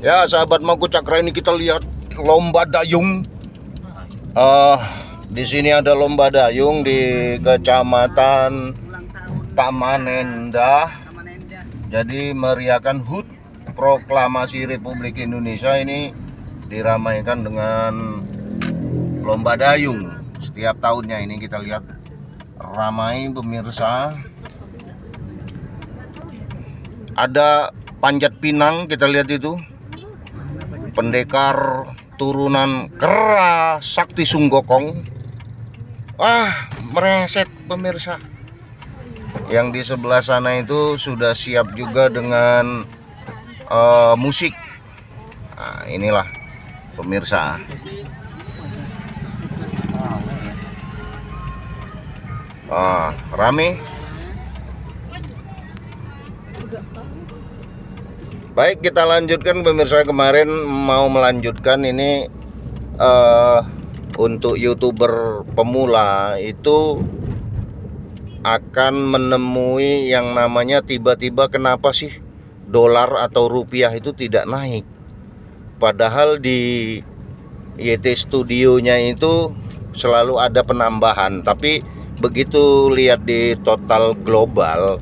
Ya sahabat Mangku Cakra, ini kita lihat lomba dayung. Di sini ada lomba dayung di Kecamatan Taman Endah. Jadi meriahkan HUT Proklamasi Republik Indonesia ini diramaikan dengan lomba dayung. Setiap tahunnya ini kita lihat ramai pemirsa. Ada panjat pinang, kita lihat itu. Pendekar turunan Kera Sakti Sunggokong. Mereset pemirsa. Yang di sebelah sana itu sudah siap juga dengan musik. Inilah pemirsa. Rame. Baik, kita lanjutkan pemirsa. Kemarin mau melanjutkan ini untuk YouTuber pemula itu akan menemui yang namanya tiba-tiba kenapa sih dolar atau rupiah itu tidak naik. Padahal di YT Studionya itu selalu ada penambahan, tapi begitu lihat di total global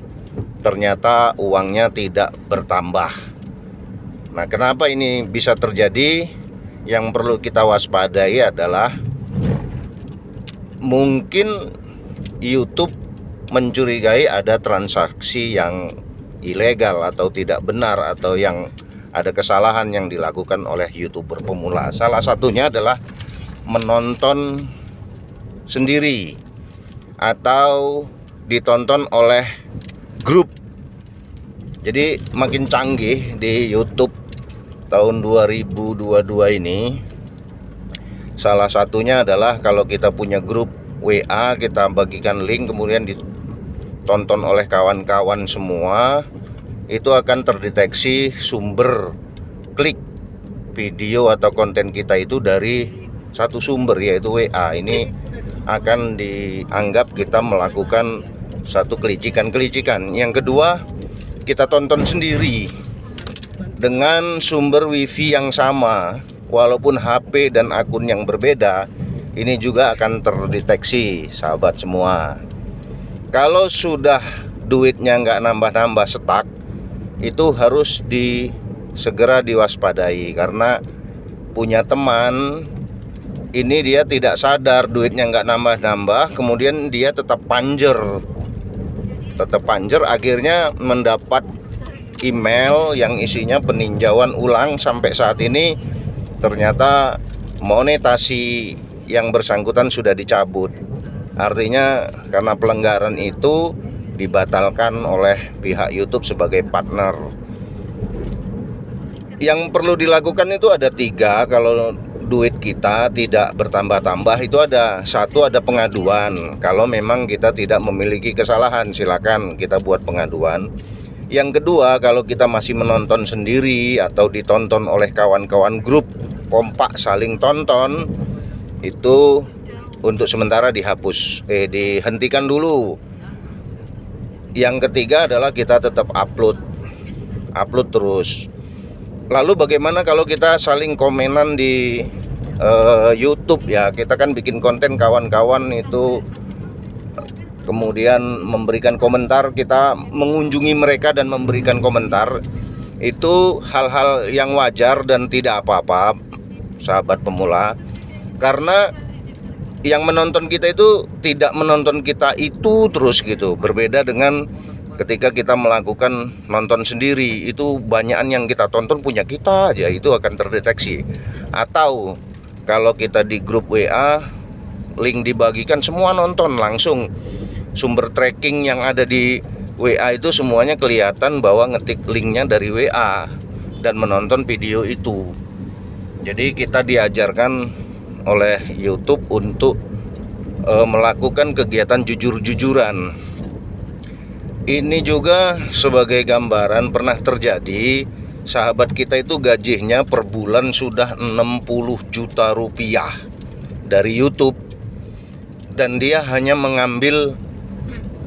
ternyata uangnya tidak bertambah. Nah, kenapa ini bisa terjadi? Yang perlu kita waspadai adalah mungkin YouTube mencurigai ada transaksi yang ilegal atau tidak benar, atau yang ada kesalahan yang dilakukan oleh YouTuber pemula. Salah satunya adalah menonton sendiri atau ditonton oleh grup. Jadi makin canggih di YouTube tahun 2022 ini. Salah satunya adalah kalau kita punya grup WA, kita bagikan link kemudian ditonton oleh kawan-kawan semua, itu akan terdeteksi sumber klik video atau konten kita itu dari satu sumber, yaitu WA. Ini akan dianggap kita melakukan satu kelicikan. Yang kedua, kita tonton sendiri dengan sumber wifi yang sama, walaupun HP dan akun yang berbeda, ini juga akan terdeteksi sahabat semua. Kalau sudah duitnya nggak nambah-nambah stuck, itu harus segera diwaspadai, karena punya teman ini dia tidak sadar duitnya nggak nambah-nambah, kemudian dia tetap panjer, akhirnya mendapat email yang isinya peninjauan ulang. Sampai saat ini ternyata monetasi yang bersangkutan sudah dicabut. Artinya karena pelanggaran itu dibatalkan oleh pihak YouTube sebagai partner. Yang perlu dilakukan itu ada 3. Kalau duit kita tidak bertambah-tambah, itu ada pengaduan. Kalau memang kita tidak memiliki kesalahan, silakan kita buat pengaduan. Yang kedua, kalau kita masih menonton sendiri atau ditonton oleh kawan-kawan grup, kompak saling tonton, itu untuk sementara dihentikan dulu. Yang ketiga adalah kita tetap upload terus. Lalu bagaimana kalau kita saling komenan di YouTube ya? Kita kan bikin konten, kawan-kawan itu kemudian memberikan komentar, kita mengunjungi mereka dan memberikan komentar. Itu hal-hal yang wajar dan tidak apa-apa sahabat pemula, karena yang menonton kita itu tidak menonton kita itu terus gitu. Berbeda dengan ketika kita melakukan nonton sendiri, itu banyakan yang kita tonton punya kita aja, itu akan terdeteksi. Atau kalau kita di grup WA, link dibagikan, semua nonton langsung. Sumber tracking yang ada di WA itu semuanya kelihatan bahwa ngetik linknya dari WA dan menonton video itu. Jadi kita diajarkan oleh YouTube untuk melakukan kegiatan jujur-jujuran. Ini juga sebagai gambaran pernah terjadi, sahabat kita itu gajinya per bulan sudah 60 juta rupiah dari YouTube, dan dia hanya mengambil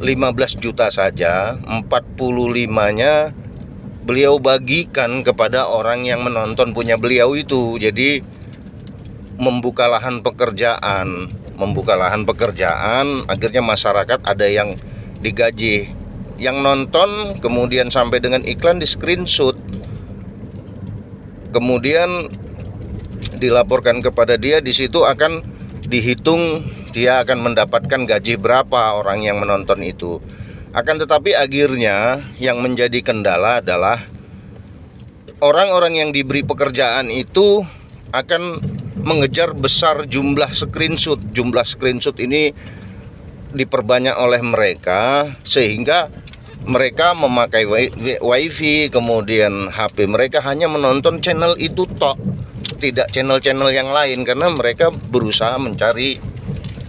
15 juta saja, 45-nya beliau bagikan kepada orang yang menonton punya beliau itu. Jadi membuka lahan pekerjaan, akhirnya masyarakat ada yang digaji, yang nonton kemudian sampai dengan iklan di screenshot, kemudian dilaporkan kepada dia. Di situ akan dihitung dia akan mendapatkan gaji berapa orang yang menonton itu. Akan tetapi akhirnya yang menjadi kendala adalah orang-orang yang diberi pekerjaan itu akan mengejar besar jumlah screenshot. Jumlah screenshot ini diperbanyak oleh mereka sehingga mereka memakai wifi, kemudian HP mereka hanya menonton channel itu tok, tidak channel-channel yang lain, karena mereka berusaha mencari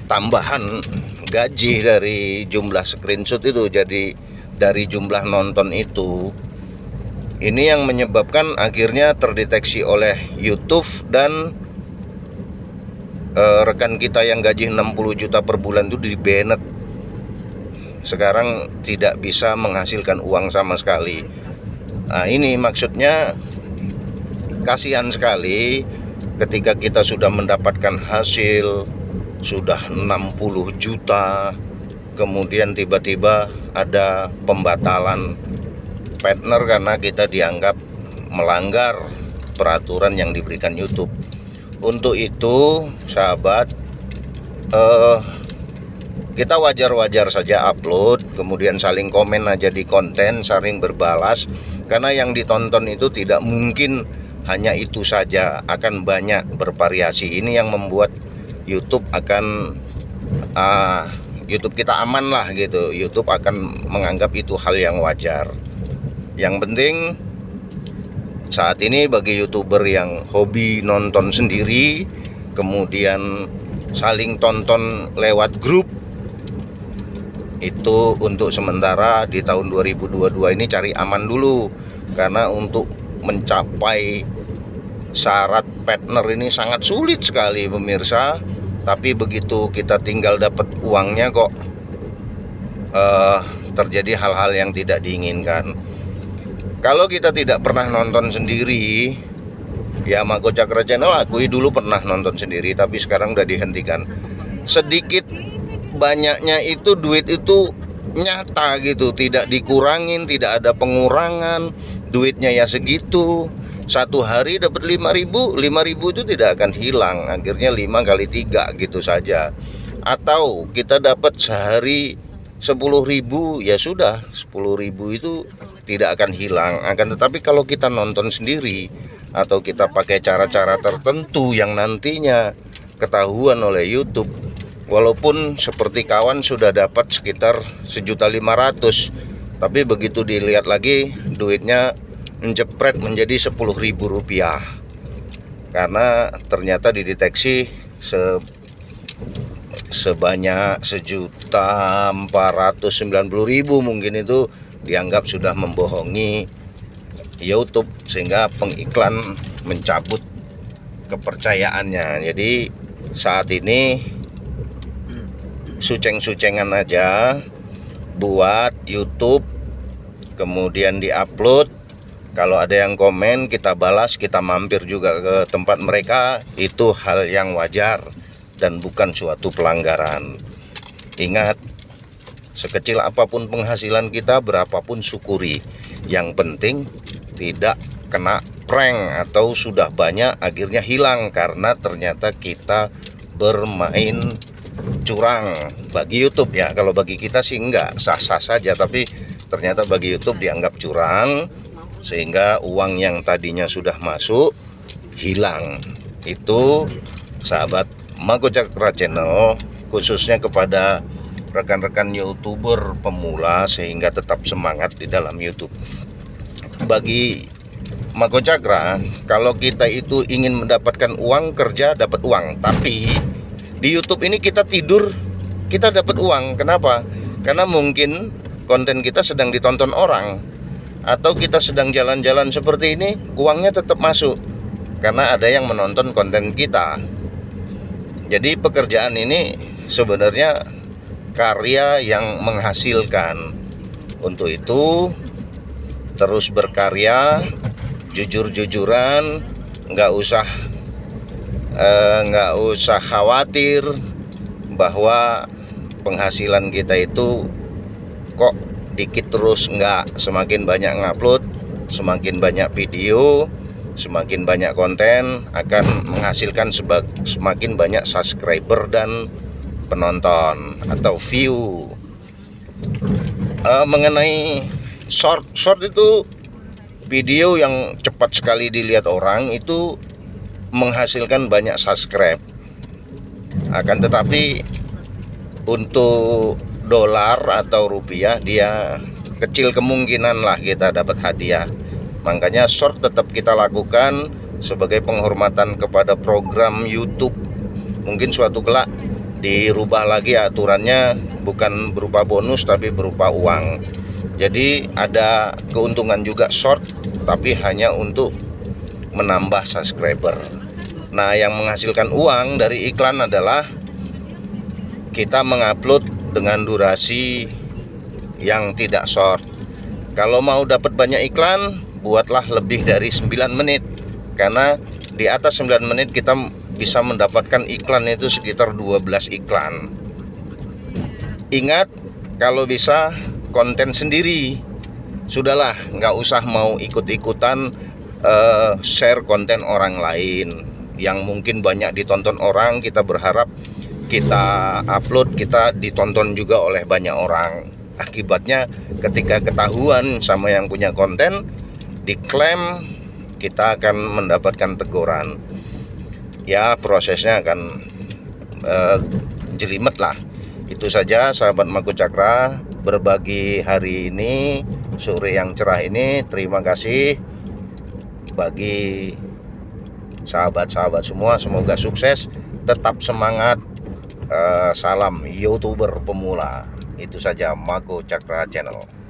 tambahan gaji dari jumlah screenshot itu, jadi dari jumlah nonton itu. Ini yang menyebabkan akhirnya terdeteksi oleh YouTube dan rekan kita yang gaji 60 juta per bulan itu di-banned. Sekarang tidak bisa menghasilkan uang sama sekali. Nah, ini maksudnya kasihan sekali ketika kita sudah mendapatkan hasil sudah 60 juta, kemudian tiba-tiba ada pembatalan partner karena kita dianggap melanggar peraturan yang diberikan YouTube. Untuk itu, sahabat, kita wajar-wajar saja upload, kemudian saling komen aja di konten, saling berbalas, karena yang ditonton itu tidak mungkin hanya itu saja, akan banyak bervariasi. Ini yang membuat YouTube akan YouTube kita aman lah gitu. YouTube akan menganggap itu hal yang wajar. Yang penting saat ini bagi YouTuber yang hobi nonton sendiri, kemudian saling tonton lewat grup, itu untuk sementara di tahun 2022 ini cari aman dulu. Karena untuk mencapai syarat partner ini sangat sulit sekali pemirsa. Tapi begitu kita tinggal dapat uangnya kok terjadi hal-hal yang tidak diinginkan. Kalau kita tidak pernah nonton sendiri, ya Mako Cakra Channel akui dulu pernah nonton sendiri, tapi sekarang udah dihentikan. Sedikit banyaknya itu duit itu nyata gitu, tidak dikurangin, tidak ada pengurangan. Duitnya ya segitu. Satu hari dapat 5.000 itu tidak akan hilang. Akhirnya 5 kali 3 gitu saja. Atau kita dapat sehari 10.000, ya sudah 10.000 itu tidak akan hilang. Akan tetapi kalau kita nonton sendiri atau kita pakai cara-cara tertentu yang nantinya ketahuan oleh YouTube, walaupun seperti kawan sudah dapat sekitar 1.500.000, tapi begitu dilihat lagi duitnya menjepret menjadi 10.000 rupiah, karena ternyata dideteksi sebanyak 1.490.000 mungkin itu dianggap sudah membohongi YouTube, sehingga pengiklan mencabut kepercayaannya. Jadi saat ini suceng-sucengan aja buat YouTube, kemudian diupload. Kalau ada yang komen kita balas, kita mampir juga ke tempat mereka. Itu hal yang wajar dan bukan suatu pelanggaran. Ingat, sekecil apapun penghasilan kita, berapapun syukuri. Yang penting tidak kena prank atau sudah banyak akhirnya hilang karena ternyata kita bermain curang. Bagi YouTube ya, kalau bagi kita sih enggak, sah-sah saja, tapi ternyata bagi YouTube dianggap curang, sehingga uang yang tadinya sudah masuk hilang. Itu sahabat Mako Cakra Channel, khususnya kepada rekan-rekan YouTuber pemula sehingga tetap semangat di dalam YouTube. Bagi Mako Cakra, kalau kita itu ingin mendapatkan uang, kerja dapat uang, tapi di YouTube ini kita tidur kita dapat uang. Kenapa? Karena mungkin konten kita sedang ditonton orang, atau kita sedang jalan-jalan seperti ini, uangnya tetap masuk karena ada yang menonton konten kita. Jadi pekerjaan ini sebenarnya karya yang menghasilkan. Untuk itu terus berkarya, jujur-jujuran, nggak usah khawatir bahwa penghasilan kita itu kok dikit terus. Nggak, semakin banyak ngupload, semakin banyak video, semakin banyak konten akan menghasilkan semakin banyak subscriber dan penonton atau view. Mengenai short itu video yang cepat sekali dilihat orang, itu menghasilkan banyak subscribe. Akan tetapi untuk dolar atau rupiah dia kecil kemungkinan lah kita dapat hadiah. Makanya short tetap kita lakukan sebagai penghormatan kepada program YouTube. Mungkin suatu kelak dirubah lagi aturannya, bukan berupa bonus tapi berupa uang. Jadi ada keuntungan juga short, tapi hanya untuk menambah subscriber. Nah, yang menghasilkan uang dari iklan adalah kita mengupload dengan durasi yang tidak short. Kalau mau dapat banyak iklan, buatlah lebih dari 9 menit. Karena di atas 9 menit kita bisa mendapatkan iklan itu sekitar 12 iklan. Ingat, kalau bisa konten sendiri. Sudahlah, nggak usah mau ikut-ikutan share konten orang lain yang mungkin banyak ditonton orang. Kita berharap kita upload, kita ditonton juga oleh banyak orang. Akibatnya ketika ketahuan sama yang punya konten, diklaim, kita akan mendapatkan teguran. Ya, prosesnya akan jelimet lah. Itu saja sahabat Mako Cakra berbagi hari ini, sore yang cerah ini. Terima kasih bagi sahabat-sahabat semua, semoga sukses, tetap semangat. Salam YouTuber pemula. Itu saja Mako Cakra Channel.